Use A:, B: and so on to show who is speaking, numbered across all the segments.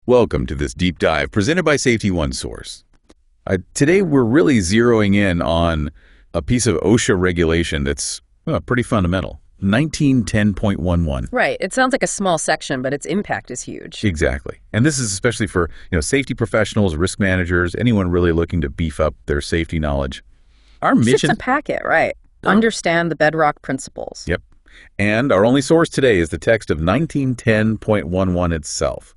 A: Welcome to this deep dive presented by Safety One Source. Today we're really zeroing in on a piece of OSHA regulation that's pretty fundamental, 1910.11.
B: Right. It sounds like a small section, but its impact is huge.
A: Exactly. And this is especially for safety professionals, risk managers, anyone really looking to beef up their safety knowledge. Our
B: It's
A: mission...
B: just a packet, right? Understand the bedrock principles.
A: Yep. And our only source today is the text of 1910.11 itself.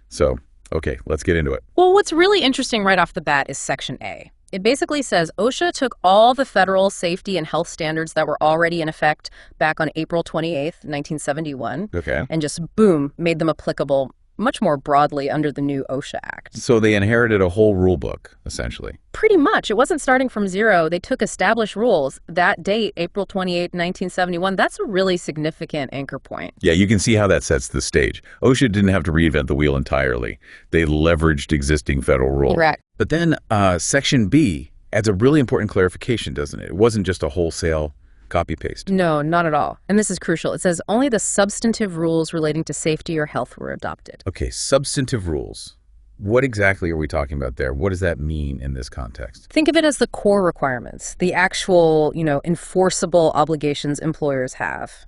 A: So, okay, let's get into it.
B: Well, what's really interesting right off the bat is Section A. It basically says OSHA took all the federal safety and health standards that were already in effect back on April 28th, 1971,
A: Okay.
B: and just, boom, made them applicable much more broadly under the new OSHA Act.
A: So they inherited a whole rule book, essentially.
B: Pretty much. It wasn't starting from zero. They took established rules. That date, April 28, 1971, that's a really significant anchor point.
A: Yeah, you can see how that sets the stage. OSHA didn't have to reinvent the wheel entirely. They leveraged existing federal rules.
B: Correct.
A: But then Section B adds a really important clarification, doesn't it? It wasn't just a wholesale copy-paste.
B: No, not at all. And this is crucial. It says only the substantive rules relating to safety or health were adopted.
A: Okay, substantive rules. What exactly are we talking about there? What does that mean in this context?
B: Think of it as the core requirements, the actual, enforceable obligations employers have.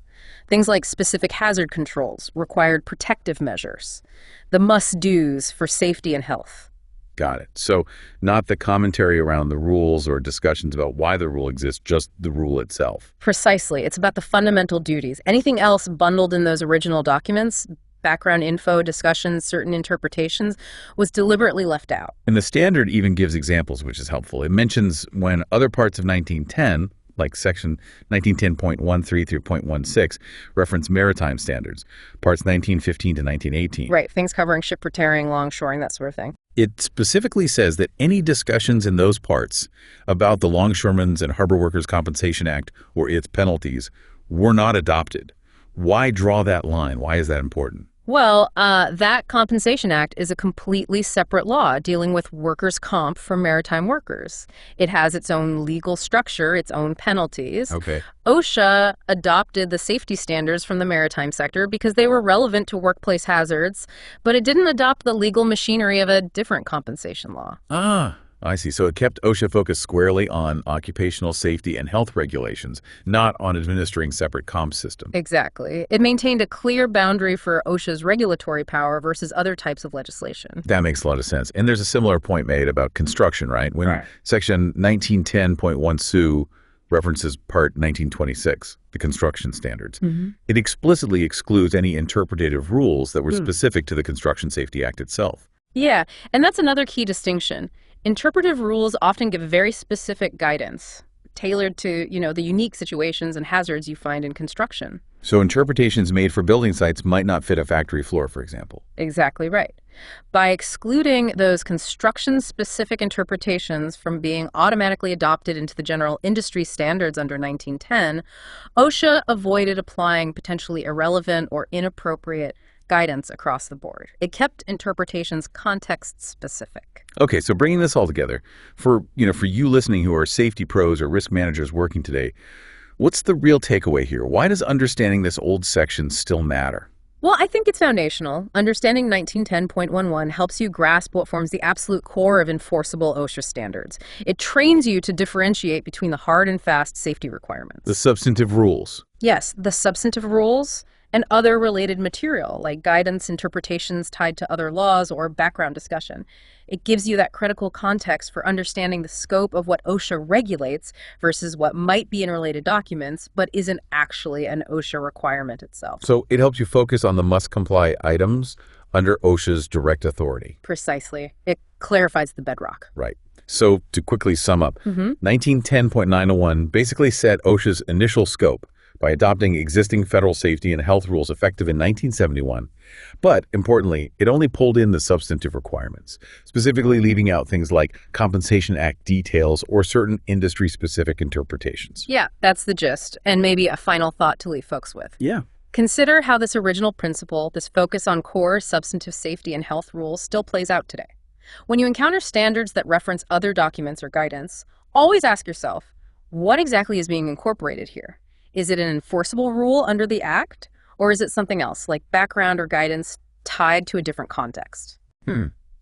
B: Things like specific hazard controls, required protective measures, the must-dos for safety and health.
A: Got it. So not the commentary around the rules or discussions about why the rule exists, just the rule itself.
B: Precisely. It's about the fundamental duties. Anything else bundled in those original documents, background info, discussions, certain interpretations, was deliberately left out.
A: And the standard even gives examples, which is helpful. It mentions when other parts of 1910, like section 1910.13 through .16, reference maritime standards, parts 1915 to 1918.
B: Right, things covering ship repairing, longshoring, that sort of thing.
A: It specifically says that any discussions in those parts about the Longshoremen's and Harbor Workers' Compensation Act or its penalties were not adopted. Why draw that line? Why is that important?
B: Well, that Compensation Act is a completely separate law dealing with workers' comp for maritime workers. It has its own legal structure, its own penalties.
A: Okay.
B: OSHA adopted the safety standards from the maritime sector because they were relevant to workplace hazards, but it didn't adopt the legal machinery of a different compensation law.
A: Ah, I see. So it kept OSHA focused squarely on occupational safety and health regulations, not on administering separate comp systems.
B: Exactly. It maintained a clear boundary for OSHA's regulatory power versus other types of legislation.
A: That makes a lot of sense. And there's a similar point made about construction, right? When Section 1910.12 references Part 1926, the construction standards, it explicitly excludes any interpretative rules that were specific to the Construction Safety Act itself.
B: Yeah, and that's another key distinction. Interpretive rules often give very specific guidance, tailored to, the unique situations and hazards you find in construction.
A: So interpretations made for building sites might not fit a factory floor, for example.
B: Exactly right. By excluding those construction-specific interpretations from being automatically adopted into the general industry standards under 1910, OSHA avoided applying potentially irrelevant or inappropriate guidance across the board. It kept interpretations context-specific.
A: Okay, so bringing this all together, for you listening who are safety pros or risk managers working today, what's the real takeaway here? Why does understanding this old section still matter?
B: Well, I think it's foundational. Understanding 1910.11 helps you grasp what forms the absolute core of enforceable OSHA standards. It trains you to differentiate between the hard and fast safety requirements.
A: The substantive rules.
B: Yes, the substantive rules and other related material, like guidance, interpretations tied to other laws, or background discussion. It gives you that critical context for understanding the scope of what OSHA regulates versus what might be in related documents, but isn't actually an OSHA requirement itself.
A: So it helps you focus on the must-comply items under OSHA's direct authority.
B: Precisely. It clarifies the bedrock.
A: Right. So to quickly sum up, 1910.901 basically set OSHA's initial scope by adopting existing federal safety and health rules effective in 1971. But importantly, it only pulled in the substantive requirements, specifically leaving out things like Compensation Act details or certain industry-specific interpretations.
B: Yeah, that's the gist. And maybe a final thought to leave folks with.
A: Yeah.
B: Consider how this original principle, this focus on core substantive safety and health rules, still plays out today. When you encounter standards that reference other documents or guidance, always ask yourself, what exactly is being incorporated here? Is it an enforceable rule under the Act, or is it something else, like background or guidance tied to a different context?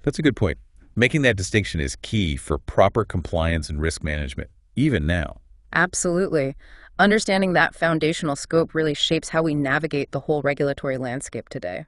A: That's a good point. Making that distinction is key for proper compliance and risk management, even now.
B: Absolutely. Understanding that foundational scope really shapes how we navigate the whole regulatory landscape today.